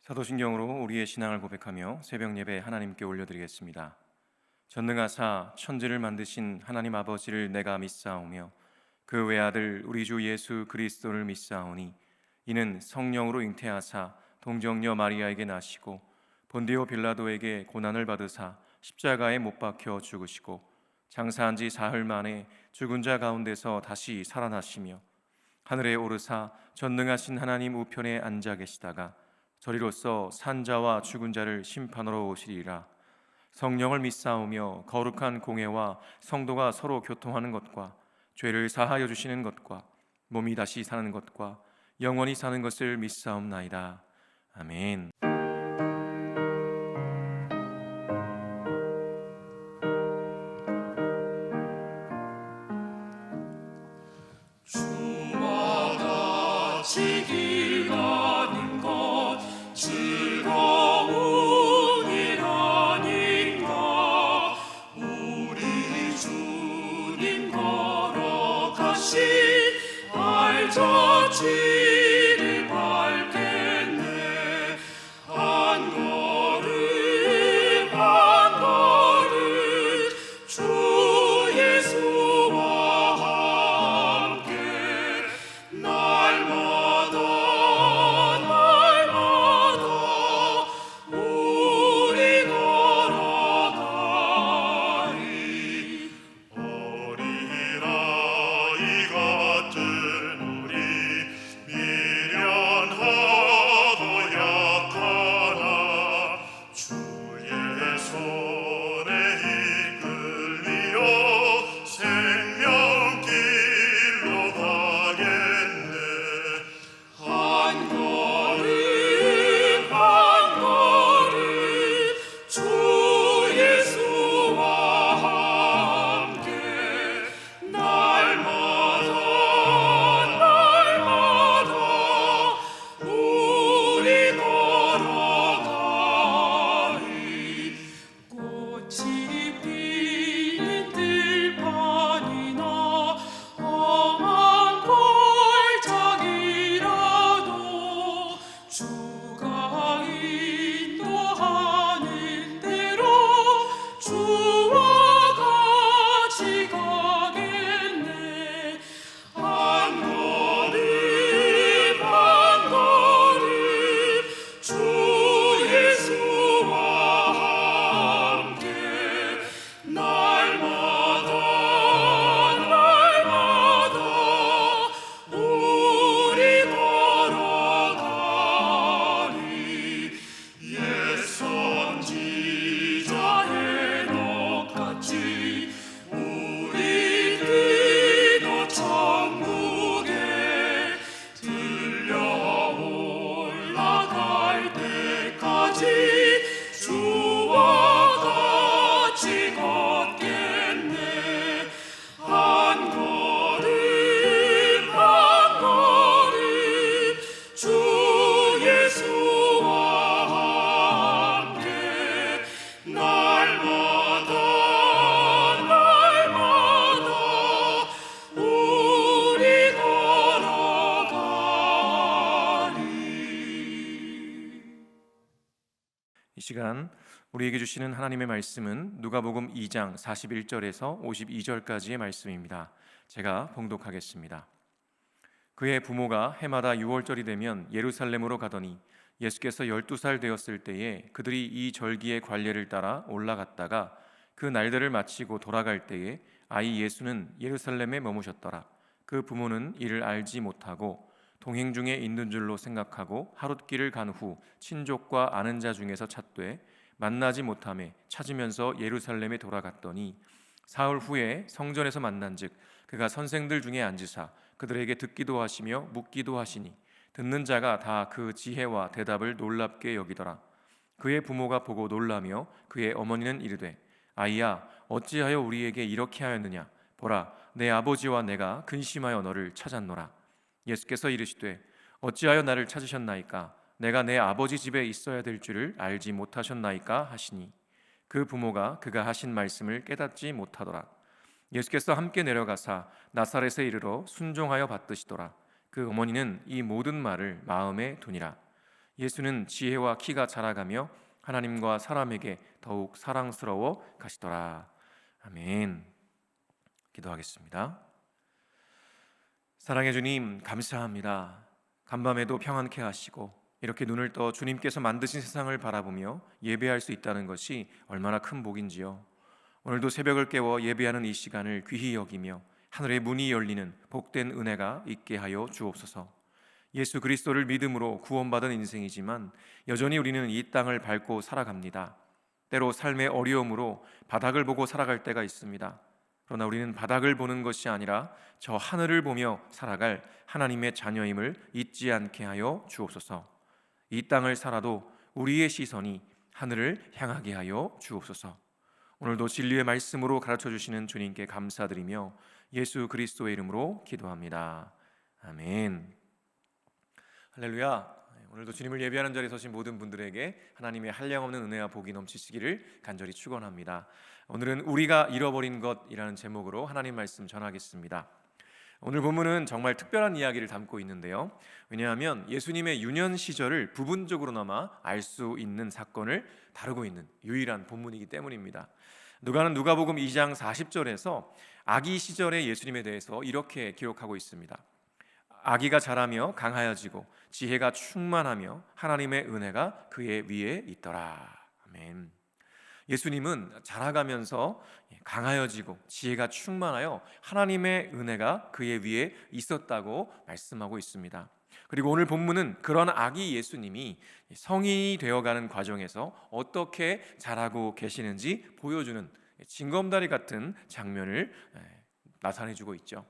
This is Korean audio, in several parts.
사도신경으로 우리의 신앙을 고백하며 새벽 예배 하나님께 올려드리겠습니다. 전능하사 천지를 만드신 하나님 아버지를 내가 믿사오며 그 외아들 우리 주 예수 그리스도를 믿사오니 이는 성령으로 잉태하사 동정녀 마리아에게 나시고 본디오 빌라도에게 고난을 받으사 십자가에 못 박혀 죽으시고 장사한 지 사흘 만에 죽은 자 가운데서 다시 살아나시며 하늘에 오르사 전능하신 하나님 우편에 앉아 계시다가 저리로서 산자와 죽은 자를 심판하러 오시리라. 성령을 믿사오며 거룩한 공회와 성도가 서로 교통하는 것과 죄를 사하여 주시는 것과 몸이 다시 사는 것과 영원히 사는 것을 믿사옵나이다. 아멘. 주와 같이 길 가는 것 즐거운 일 아닌가. 우리 주님 걸어가신 발자취를 밟겠네. 한 걸음 한 걸음 주 예수와 함께 날마다 날마다 우리 걸어가리. 어린아이 같은 우리 미련하고 약하나 주의 손에 이끌리어 생명길로 가겠네. 한 걸음 한 걸음 주 예수와 함께 날마다 날마다 우리 걸어가리. 꽃이 피는 들판이나 험한 골짜기라도 주가 인도하는 대로 주와 같이 가겠네. 한 걸음 한 걸음 주 예수와 함께 날마다 날마다 우리 걸어가리. 옛 선지자 헤녹같이 우리 기도 천국에 들려 올라갈 때까지 주와 같이 걷겠네. 한 걸음 한 걸음 주 예수와 함께 날마다 날마다 우리 걸어가리. 이 시간 우리에게 주시는 하나님의 말씀은 누가복음 2장 41절에서 52절까지의 말씀입니다. 제가 봉독하겠습니다. 그의 부모가 해마다 6월절이 되면 예루살렘으로 가더니 예수께서 12살 되었을 때에 그들이 이 절기의 관례를 따라 올라갔다가 그 날들을 마치고 돌아갈 때에 아이 예수는 예루살렘에 머무셨더라. 그 부모는 이를 알지 못하고 동행 중에 있는 줄로 생각하고 하룻길을 간 후 친족과 아는 자 중에서 찾되 만나지 못하매 찾으면서 예루살렘에 돌아갔더니 사흘 후에 성전에서 만난즉 그가 선생들 중에 앉으사 그들에게 듣기도 하시며 묻기도 하시니 듣는 자가 다 그 지혜와 대답을 놀랍게 여기더라. 그의 부모가 보고 놀라며 그의 어머니는 이르되 아이야 어찌하여 우리에게 이렇게 하였느냐. 보라 내 아버지와 내가 근심하여 너를 찾았노라. 예수께서 이르시되 어찌하여 나를 찾으셨나이까. 내가 내 아버지 집에 있어야 될 줄을 알지 못하셨나이까 하시니 그 부모가 그가 하신 말씀을 깨닫지 못하더라. 예수께서 함께 내려가사 나사렛에 이르러 순종하여 받드시더라. 그 어머니는 이 모든 말을 마음에 두니라. 예수는 지혜와 키가 자라가며 하나님과 사람에게 더욱 사랑스러워 가시더라. 아멘. 기도하겠습니다. 사랑해 주님, 감사합니다. 간밤에도 평안케 하시고 이렇게 눈을 떠 주님께서 만드신 세상을 바라보며 예배할 수 있다는 것이 얼마나 큰 복인지요. 오늘도 새벽을 깨워 예배하는 이 시간을 귀히 여기며 하늘의 문이 열리는 복된 은혜가 있게 하여 주옵소서. 예수 그리스도를 믿음으로 구원받은 인생이지만 여전히 우리는 이 땅을 밟고 살아갑니다. 때로 삶의 어려움으로 바닥을 보고 살아갈 때가 있습니다. 그러나 우리는 바닥을 보는 것이 아니라 저 하늘을 보며 살아갈 하나님의 자녀임을 잊지 않게 하여 주옵소서. 이 땅을 살아도 우리의 시선이 하늘을 향하게 하여 주옵소서. 오늘도 진리의 말씀으로 가르쳐 주시는 주님께 감사드리며 예수 그리스도의 이름으로 기도합니다. 아멘. 할렐루야. 오늘도 주님을 예배하는 자리에 서신 모든 분들에게 하나님의 한량없는 은혜와 복이 넘치시기를 간절히 축원합니다. 오늘은 우리가 잃어버린 것이라는 제목으로 하나님 말씀 전하겠습니다. 오늘 본문은 정말 특별한 이야기를 담고 있는데요. 왜냐하면 예수님의 유년 시절을 부분적으로나마 알 수 있는 사건을 다루고 있는 유일한 본문이기 때문입니다. 누가는 누가복음 2장 40절에서 아기 시절의 예수님에 대해서 이렇게 기록하고 있습니다. 아기가 자라며 강하여지고 지혜가 충만하며 하나님의 은혜가 그의 위에 있더라. 아멘. 예수님은 자라가면서 강하여지고 지혜가 충만하여 하나님의 은혜가 그의 위에 있었다고 말씀하고 있습니다. 그리고 오늘 본문은 그런 아기 예수님이 성인이 되어가는 과정에서 어떻게 자라고 계시는지 보여주는 징검다리 같은 장면을 나타내주고 있죠.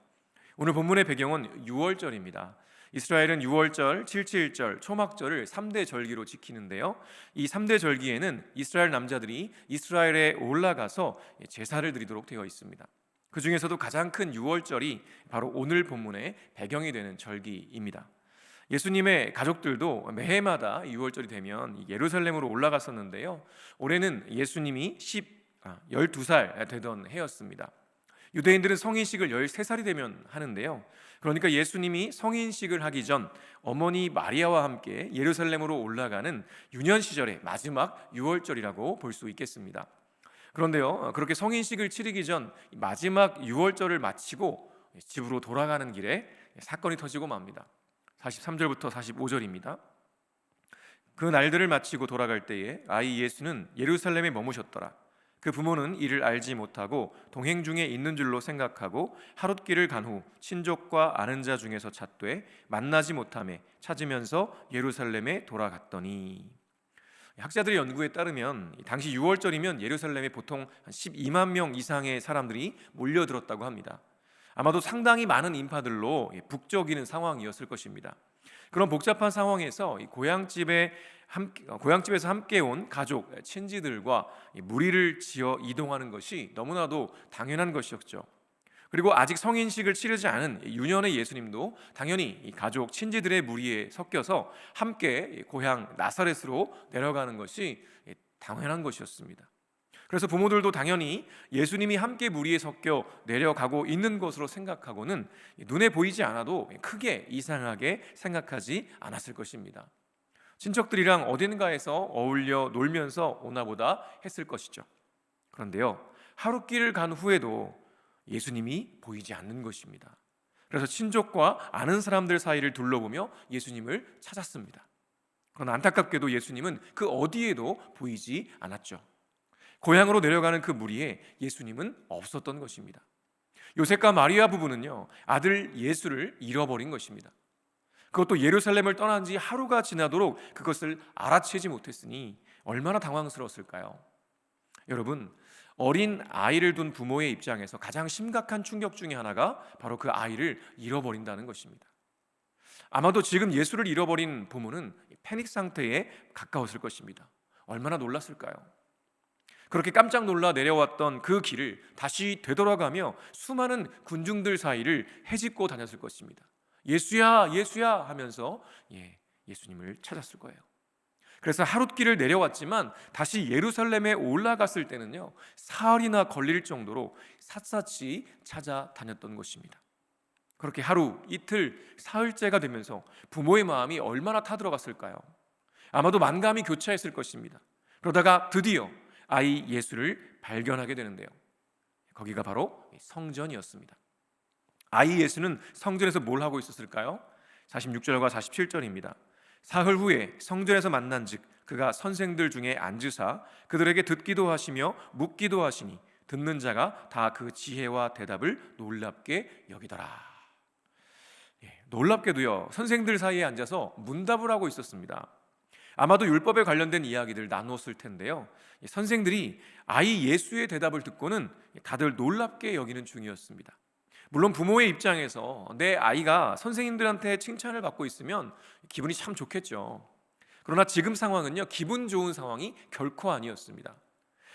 오늘 본문의 배경은 유월절입니다. 이스라엘은 유월절, 칠칠절, 초막절을 3대 절기로 지키는데요. 이 3대 절기에는 이스라엘 남자들이 이스라엘에 올라가서 제사를 드리도록 되어 있습니다. 그 중에서도 가장 큰 유월절이 바로 오늘 본문의 배경이 되는 절기입니다. 예수님의 가족들도 매해마다 유월절이 되면 예루살렘으로 올라갔었는데요. 올해는 예수님이 12살 되던 해였습니다. 유대인들은 성인식을 13살이 되면 하는데요. 그러니까 예수님이 성인식을 하기 전 어머니 마리아와 함께 예루살렘으로 올라가는 유년 시절의 마지막 유월절이라고 볼 수 있겠습니다. 그런데요, 그렇게 성인식을 치르기 전 마지막 유월절을 마치고 집으로 돌아가는 길에 사건이 터지고 맙니다. 43절부터 45절입니다. 그 날들을 마치고 돌아갈 때에 아이 예수는 예루살렘에 머무셨더라. 그 부모는 이를 알지 못하고 동행 중에 있는 줄로 생각하고 하룻길을 간 후 친족과 아는 자 중에서 찾되 만나지 못하매 찾으면서 예루살렘에 돌아갔더니. 학자들의 연구에 따르면 당시 6월절이면 예루살렘에 보통 한 12만 명 이상의 사람들이 몰려들었다고 합니다. 아마도 상당히 많은 인파들로 북적이는 상황이었을 것입니다. 그런 복잡한 상황에서 고향집에서 함께 온 가족, 친지들과 무리를 지어 이동하는 것이 너무나도 당연한 것이었죠. 그리고 아직 성인식을 치르지 않은 유년의 예수님도 당연히 이 가족, 친지들의 무리에 섞여서 함께 고향 나사렛으로 내려가는 것이 당연한 것이었습니다. 그래서 부모들도 당연히 예수님이 함께 무리에 섞여 내려가고 있는 것으로 생각하고는 눈에 보이지 않아도 크게 이상하게 생각하지 않았을 것입니다. 친척들이랑 어딘가에서 어울려 놀면서 오나보다 했을 것이죠. 그런데요, 하룻길을 간 후에도 예수님이 보이지 않는 것입니다. 그래서 친족과 아는 사람들 사이를 둘러보며 예수님을 찾았습니다. 그러나 안타깝게도 예수님은 그 어디에도 보이지 않았죠. 고향으로 내려가는 그 무리에 예수님은 없었던 것입니다. 요셉과 마리아 부부는요, 아들 예수를 잃어버린 것입니다. 그것도 예루살렘을 떠난 지 하루가 지나도록 그것을 알아채지 못했으니 얼마나 당황스러웠을까요? 여러분, 어린 아이를 둔 부모의 입장에서 가장 심각한 충격 중에 하나가 바로 그 아이를 잃어버린다는 것입니다. 아마도 지금 예수를 잃어버린 부모는 패닉 상태에 가까웠을 것입니다. 얼마나 놀랐을까요? 그렇게 깜짝 놀라 내려왔던 그 길을 다시 되돌아가며 수많은 군중들 사이를 헤집고 다녔을 것입니다. 예수야, 예수야 하면서 예수님을 찾았을 거예요. 그래서 하룻길을 내려왔지만 다시 예루살렘에 올라갔을 때는요, 사흘이나 걸릴 정도로 샅샅이 찾아다녔던 것입니다. 그렇게 하루, 이틀, 사흘째가 되면서 부모의 마음이 얼마나 타들어갔을까요? 아마도 만감이 교차했을 것입니다. 그러다가 드디어 아이 예수를 발견하게 되는데요. 거기가 바로 성전이었습니다. 아이 예수는 성전에서 뭘 하고 있었을까요? 46절과 47절입니다. 사흘 후에 성전에서 만난즉 그가 선생들 중에 앉으사 그들에게 듣기도 하시며 묻기도 하시니 듣는 자가 다 그 지혜와 대답을 놀랍게 여기더라. 놀랍게도요, 선생들 사이에 앉아서 문답을 하고 있었습니다. 아마도 율법에 관련된 이야기들 나눴을 텐데요, 선생들이 아이 예수의 대답을 듣고는 다들 놀랍게 여기는 중이었습니다. 물론 부모의 입장에서 내 아이가 선생님들한테 칭찬을 받고 있으면 기분이 참 좋겠죠. 그러나 지금 상황은요, 기분 좋은 상황이 결코 아니었습니다.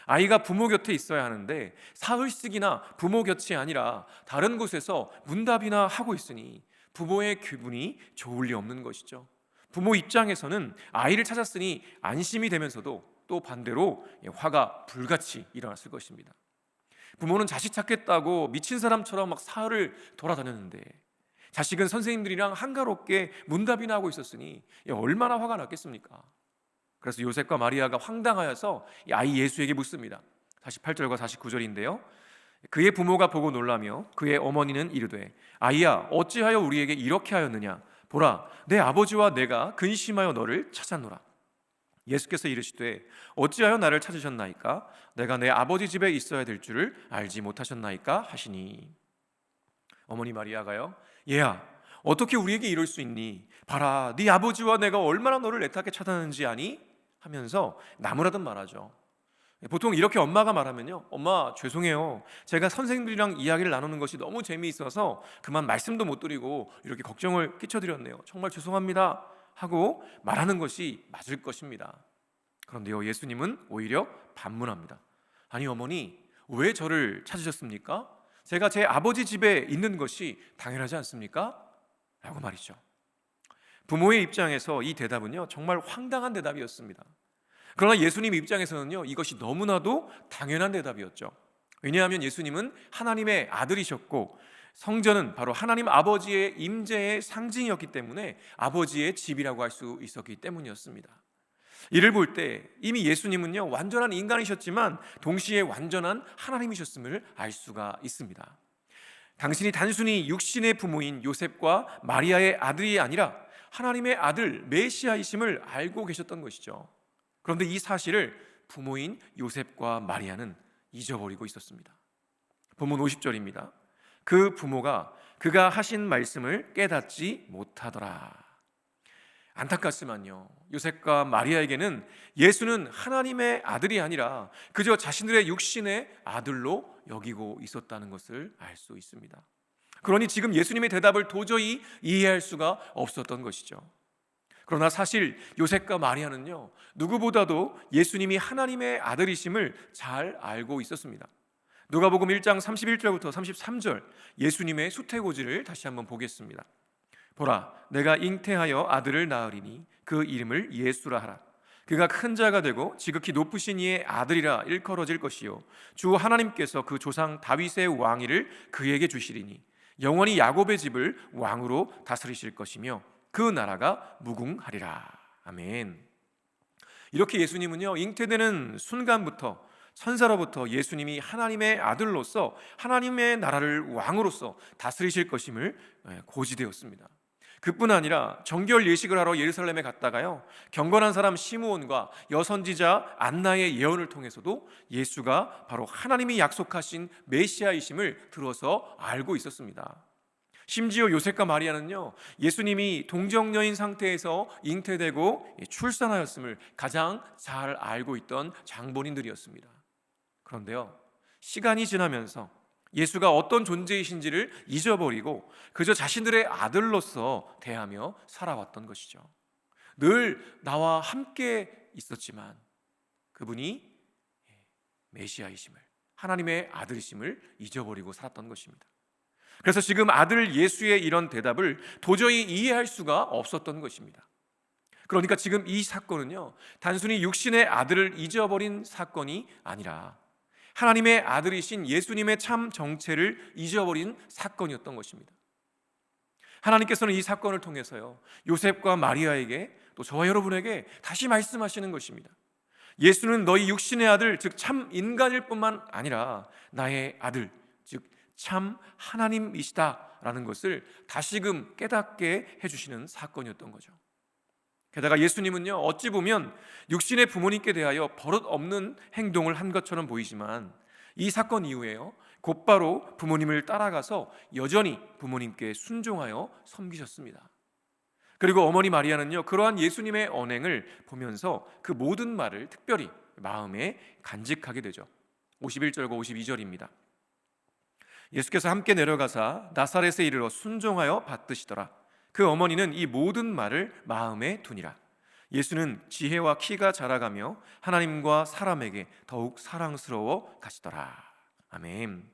아이가 부모 곁에 있어야 하는데 사흘씩이나 부모 곁이 아니라 다른 곳에서 문답이나 하고 있으니 부모의 기분이 좋을 리 없는 것이죠. 부모 입장에서는 아이를 찾았으니 안심이 되면서도 또 반대로 화가 불같이 일어났을 것입니다. 부모는 자식 찾겠다고 미친 사람처럼 막 사흘을 돌아다녔는데 자식은 선생님들이랑 한가롭게 문답이나 하고 있었으니 얼마나 화가 났겠습니까? 그래서 요셉과 마리아가 황당하여서 이 아이 예수에게 묻습니다. 48절과 49절인데요, 그의 부모가 보고 놀라며 그의 어머니는 이르되 아이야 어찌하여 우리에게 이렇게 하였느냐, 보라 내 아버지와 내가 근심하여 너를 찾았노라. 예수께서 이르시되 어찌하여 나를 찾으셨나이까? 내가 내 아버지 집에 있어야 될 줄을 알지 못하셨나이까? 하시니, 어머니 마리아가요, 얘야 어떻게 우리에게 이럴 수 있니? 봐라 네 아버지와 내가 얼마나 너를 애타게 찾았는지 아니? 하면서 나무라듯 말하죠. 보통 이렇게 엄마가 말하면요, 엄마 죄송해요, 제가 선생님들이랑 이야기를 나누는 것이 너무 재미있어서 그만 말씀도 못 드리고 이렇게 걱정을 끼쳐드렸네요, 정말 죄송합니다 하고 말하는 것이 맞을 것입니다. 그런데요, 예수님은 오히려 반문합니다. 아니 어머니, 왜 저를 찾으셨습니까? 제가 제 아버지 집에 있는 것이 당연하지 않습니까? 라고 말이죠. 부모의 입장에서 이 대답은요, 정말 황당한 대답이었습니다. 그러나 예수님 입장에서는요, 이것이 너무나도 당연한 대답이었죠. 왜냐하면 예수님은 하나님의 아들이셨고 성전은 바로 하나님 아버지의 임재의 상징이었기 때문에 아버지의 집이라고 할 수 있었기 때문이었습니다. 이를 볼 때 이미 예수님은요, 완전한 인간이셨지만 동시에 완전한 하나님이셨음을 알 수가 있습니다. 당신이 단순히 육신의 부모인 요셉과 마리아의 아들이 아니라 하나님의 아들 메시아이심을 알고 계셨던 것이죠. 그런데 이 사실을 부모인 요셉과 마리아는 잊어버리고 있었습니다. 본문 50절입니다. 그 부모가 그가 하신 말씀을 깨닫지 못하더라. 안타깝지만요, 요셉과 마리아에게는 예수는 하나님의 아들이 아니라 그저 자신들의 육신의 아들로 여기고 있었다는 것을 알 수 있습니다. 그러니 지금 예수님의 대답을 도저히 이해할 수가 없었던 것이죠. 그러나 사실 요셉과 마리아는요, 누구보다도 예수님이 하나님의 아들이심을 잘 알고 있었습니다. 누가복음 1장 31절부터 33절 예수님의 수태고지를 다시 한번 보겠습니다. 보라 내가 잉태하여 아들을 낳으리니 그 이름을 예수라 하라. 그가 큰 자가 되고 지극히 높으신 이의 아들이라 일컬어질 것이요 주 하나님께서 그 조상 다윗의 왕위를 그에게 주시리니 영원히 야곱의 집을 왕으로 다스리실 것이며 그 나라가 무궁하리라. 아멘. 이렇게 예수님은요, 잉태되는 순간부터 천사로부터 예수님이 하나님의 아들로서 하나님의 나라를 왕으로서 다스리실 것임을 고지되었습니다. 그뿐 아니라 정결 예식을 하러 예루살렘에 갔다가요, 경건한 사람 시므온과 여선지자 안나의 예언을 통해서도 예수가 바로 하나님이 약속하신 메시아이심을 들어서 알고 있었습니다. 심지어 요셉과 마리아는요, 예수님이 동정녀인 상태에서 잉태되고 출산하였음을 가장 잘 알고 있던 장본인들이었습니다. 그런데요, 시간이 지나면서 예수가 어떤 존재이신지를 잊어버리고 그저 자신들의 아들로서 대하며 살아왔던 것이죠. 늘 나와 함께 있었지만 그분이 메시아이심을, 하나님의 아들이심을 잊어버리고 살았던 것입니다. 그래서 지금 아들 예수의 이런 대답을 도저히 이해할 수가 없었던 것입니다. 그러니까 지금 이 사건은요, 단순히 육신의 아들을 잊어버린 사건이 아니라 하나님의 아들이신 예수님의 참 정체를 잊어버린 사건이었던 것입니다. 하나님께서는 이 사건을 통해서요, 요셉과 마리아에게 또 저와 여러분에게 다시 말씀하시는 것입니다. 예수는 너희 육신의 아들, 즉 참 인간일 뿐만 아니라 나의 아들, 즉 참 하나님이시다라는 것을 다시금 깨닫게 해주시는 사건이었던 거죠. 게다가 예수님은요, 어찌 보면 육신의 부모님께 대하여 버릇 없는 행동을 한 것처럼 보이지만 이 사건 이후에요, 곧바로 부모님을 따라가서 여전히 부모님께 순종하여 섬기셨습니다. 그리고 어머니 마리아는요, 그러한 예수님의 언행을 보면서 그 모든 말을 특별히 마음에 간직하게 되죠. 51절과 52절입니다. 예수께서 함께 내려가사 나사렛에 이르러 순종하여 받드시더라. 그 어머니는 이 모든 말을 마음에 두니라. 예수는 지혜와 키가 자라가며 하나님과 사람에게 더욱 사랑스러워 가시더라. 아멘.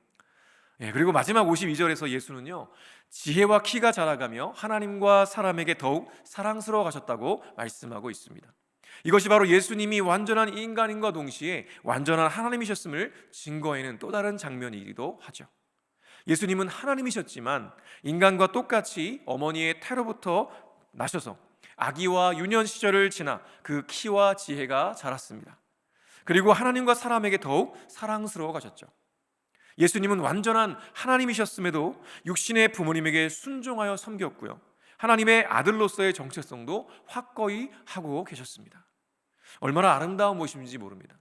그리고 마지막 52절에서 예수는요, 지혜와 키가 자라가며 하나님과 사람에게 더욱 사랑스러워 가셨다고 말씀하고 있습니다. 이것이 바로 예수님이 완전한 인간인과 동시에 완전한 하나님이셨음을 증거해내는 또 다른 장면이기도 하죠. 예수님은 하나님이셨지만 인간과 똑같이 어머니의 태로부터 나셔서 아기와 유년 시절을 지나 그 키와 지혜가 자랐습니다. 그리고 하나님과 사람에게 더욱 사랑스러워 가셨죠. 예수님은 완전한 하나님이셨음에도 육신의 부모님에게 순종하여 섬겼고요, 하나님의 아들로서의 정체성도 확고히 하고 계셨습니다. 얼마나 아름다운 모습인지 모릅니다.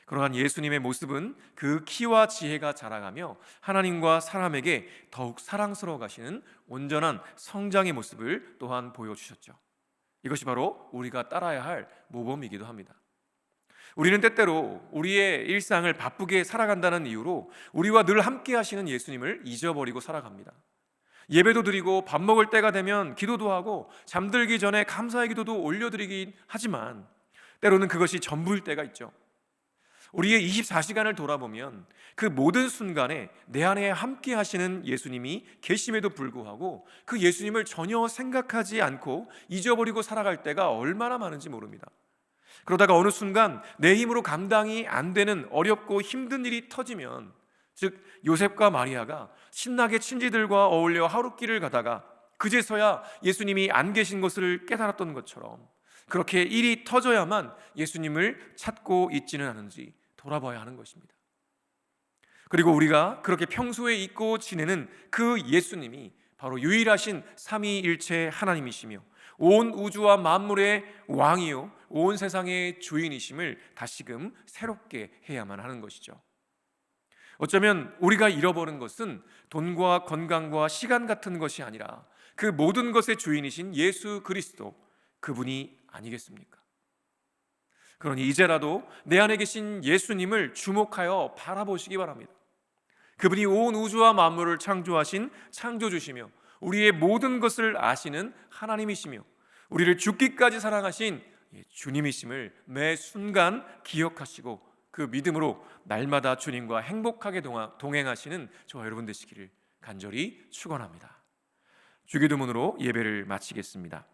그러한 예수님의 모습은 그 키와 지혜가 자라가며 하나님과 사람에게 더욱 사랑스러워 가시는 온전한 성장의 모습을 또한 보여주셨죠. 이것이 바로 우리가 따라야 할 모범이기도 합니다. 우리는 때때로 우리의 일상을 바쁘게 살아간다는 이유로 우리와 늘 함께 하시는 예수님을 잊어버리고 살아갑니다. 예배도 드리고 밥 먹을 때가 되면 기도도 하고 잠들기 전에 감사의 기도도 올려드리긴 하지만 때로는 그것이 전부일 때가 있죠. 우리의 24시간을 돌아보면 그 모든 순간에 내 안에 함께 하시는 예수님이 계심에도 불구하고 그 예수님을 전혀 생각하지 않고 잊어버리고 살아갈 때가 얼마나 많은지 모릅니다. 그러다가 어느 순간 내 힘으로 감당이 안 되는 어렵고 힘든 일이 터지면, 즉 요셉과 마리아가 신나게 친지들과 어울려 하룻길을 가다가 그제서야 예수님이 안 계신 것을 깨달았던 것처럼 그렇게 일이 터져야만 예수님을 찾고 있지는 않은지 돌아봐야 하는 것입니다. 그리고 우리가 그렇게 평소에 잊고 지내는 그 예수님이 바로 유일하신 삼위일체 하나님이시며 온 우주와 만물의 왕이요 온 세상의 주인이심을 다시금 새롭게 해야만 하는 것이죠. 어쩌면 우리가 잃어버린 것은 돈과 건강과 시간 같은 것이 아니라 그 모든 것의 주인이신 예수 그리스도, 그분이 아니겠습니까? 그러니 이제라도 내 안에 계신 예수님을 주목하여 바라보시기 바랍니다. 그분이 온 우주와 만물을 창조하신 창조주시며 우리의 모든 것을 아시는 하나님이시며 우리를 죽기까지 사랑하신 주님이심을 매 순간 기억하시고 그 믿음으로 날마다 주님과 행복하게 동행하시는 저와 여러분 되시기를 간절히 축원합니다. 주기도문으로 예배를 마치겠습니다.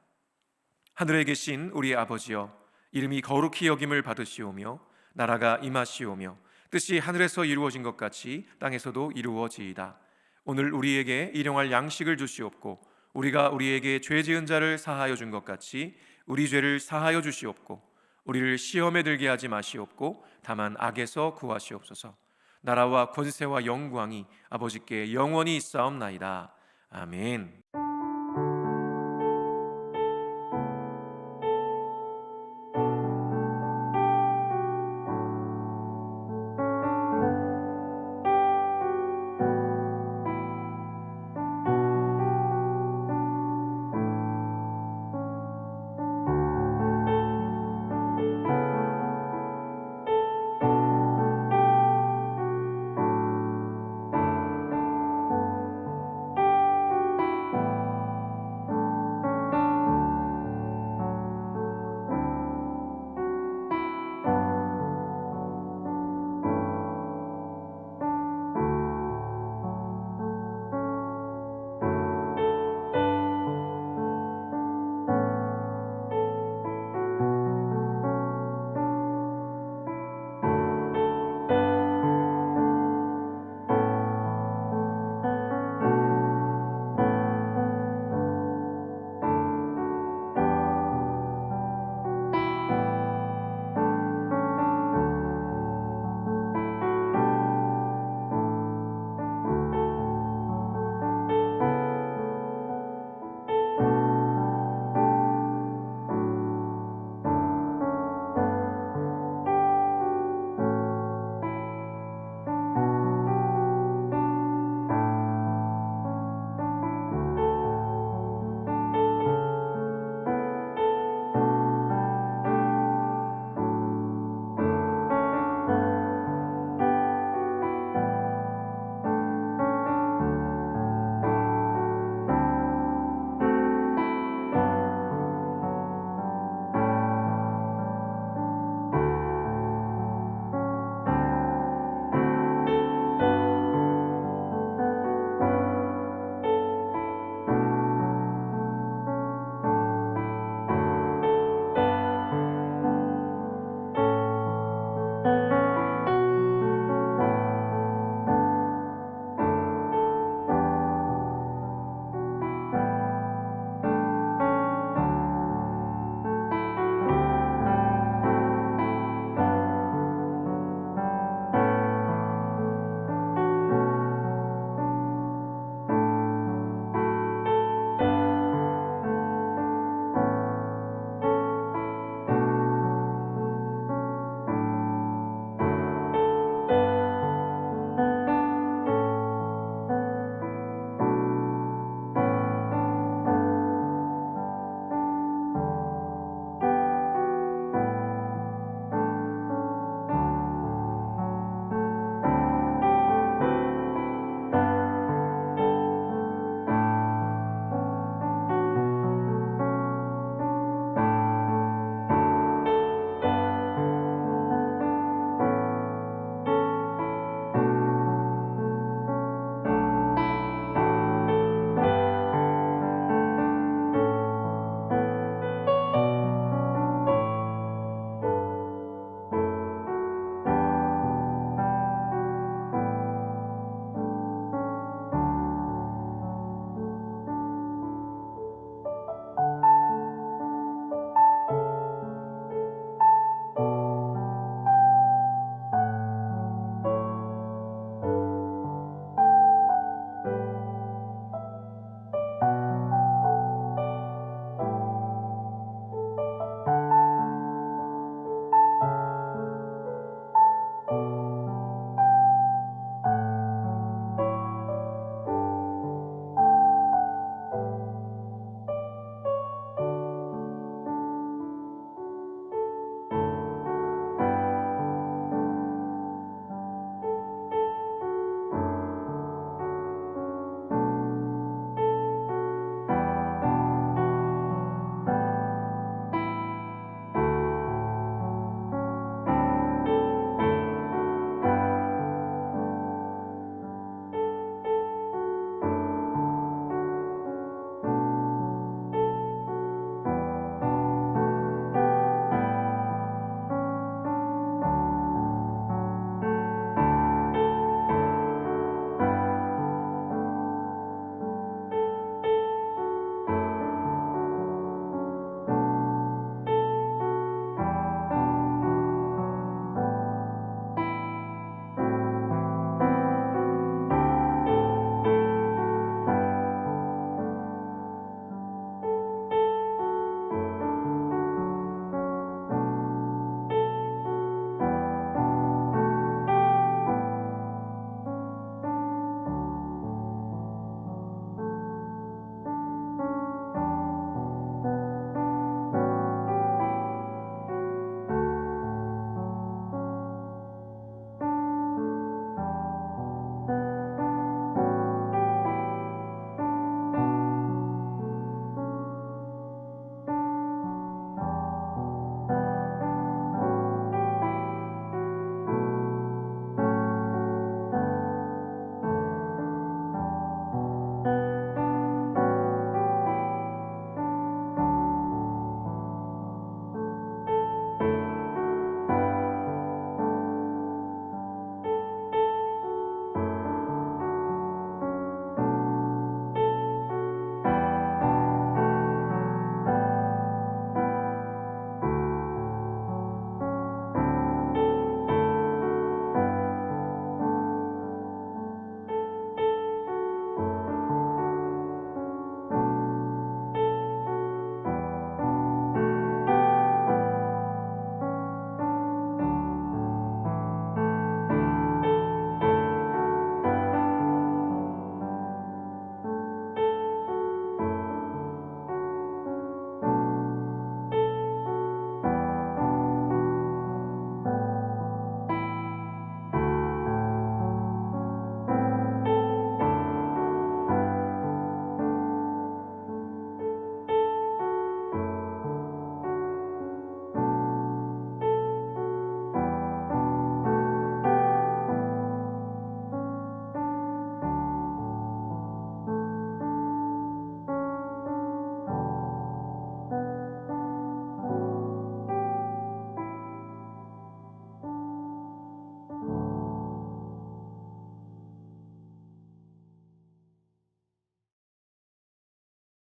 하늘에 계신 우리 아버지여, 이름이 거룩히 여김을 받으시오며 나라가 임하시오며 뜻이 하늘에서 이루어진 것 같이 땅에서도 이루어지이다. 오늘 우리에게 일용할 양식을 주시옵고 우리가 우리에게 죄 지은 자를 사하여 준 것 같이 우리 죄를 사하여 주시옵고 우리를 시험에 들게 하지 마시옵고 다만 악에서 구하시옵소서. 나라와 권세와 영광이 아버지께 영원히 있사옵나이다. 아멘.